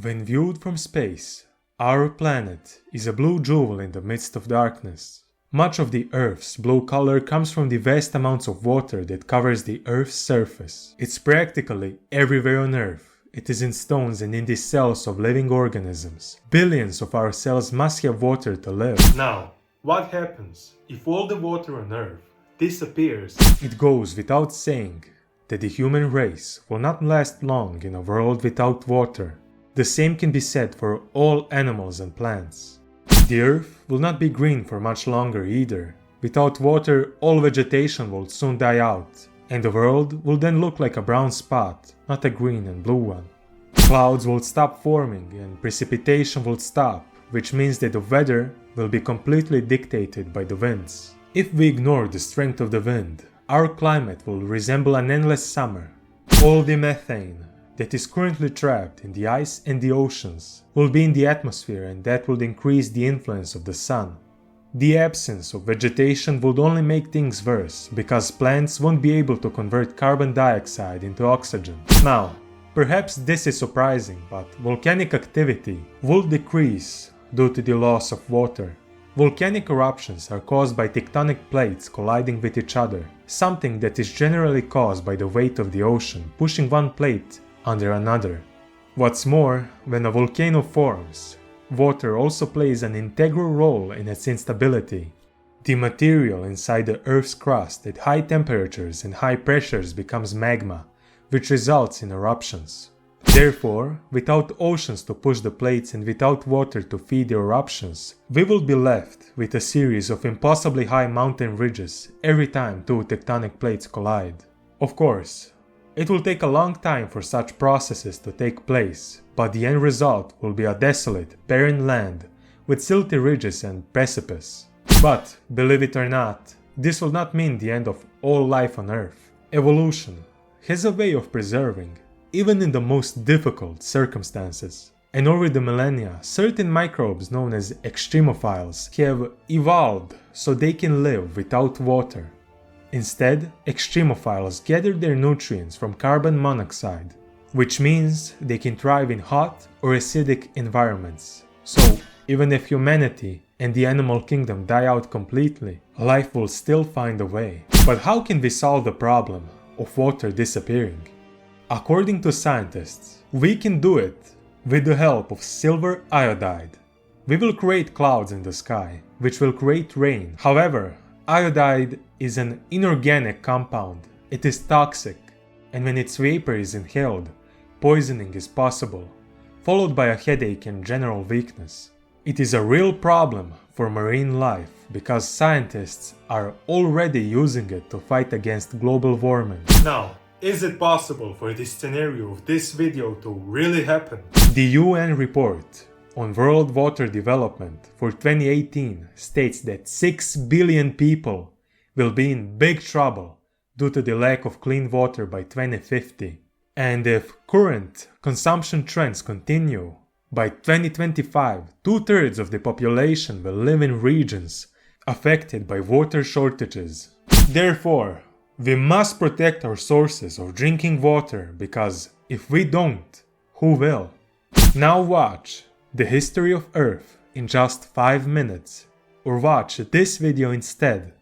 When viewed from space, our planet is a blue jewel in the midst of darkness. Much of the Earth's blue color comes from the vast amounts of water that covers the Earth's surface. It's practically everywhere on Earth. It is in stones and in the cells of living organisms. Billions of our cells must have water to live. Now, what happens if all the water on Earth disappears? It goes without saying that the human race will not last long in a world without water. The same can be said for all animals and plants. The Earth will not be green for much longer either. Without water, all vegetation will soon die out, and the world will then look like a brown spot, not a green and blue one. Clouds will stop forming and precipitation will stop, which means that the weather will be completely dictated by the winds. If we ignore the strength of the wind, our climate will resemble an endless summer. All the methane that is currently trapped in the ice and the oceans will be in the atmosphere, and that would increase the influence of the sun. The absence of vegetation would only make things worse, because plants won't be able to convert carbon dioxide into oxygen. Now, perhaps this is surprising, but volcanic activity will decrease due to the loss of water. Volcanic eruptions are caused by tectonic plates colliding with each other, something that is generally caused by the weight of the ocean pushing one plate under another. What's more, when a volcano forms, water also plays an integral role in its instability. The material inside the Earth's crust at high temperatures and high pressures becomes magma, which results in eruptions. Therefore, without oceans to push the plates and without water to feed the eruptions, we will be left with a series of impossibly high mountain ridges every time two tectonic plates collide. Of course, it will take a long time for such processes to take place, but the end result will be a desolate, barren land with silty ridges and precipices. But, believe it or not, this will not mean the end of all life on Earth. Evolution has a way of preserving, even in the most difficult circumstances. And over the millennia, certain microbes known as extremophiles have evolved so they can live without water. Instead, extremophiles gather their nutrients from carbon monoxide, which means they can thrive in hot or acidic environments. So, even if humanity and the animal kingdom die out completely, life will still find a way. But how can we solve the problem of water disappearing? According to scientists, we can do it with the help of silver iodide. We will create clouds in the sky, which will create rain. However, iodide is an inorganic compound. It is toxic, and when its vapor is inhaled, poisoning is possible, followed by a headache and general weakness. It is a real problem for marine life because scientists are already using it to fight against global warming. Now, is it possible for this scenario of this video to really happen? The UN report on world water development for 2018 states that 6 billion people will be in big trouble due to the lack of clean water by 2050. And if current consumption trends continue, by 2025, 2/3 of the population will live in regions affected by water shortages. Therefore, we must protect our sources of drinking water, because if we don't, who will? Now watch the history of Earth in just 5 minutes, or watch this video instead.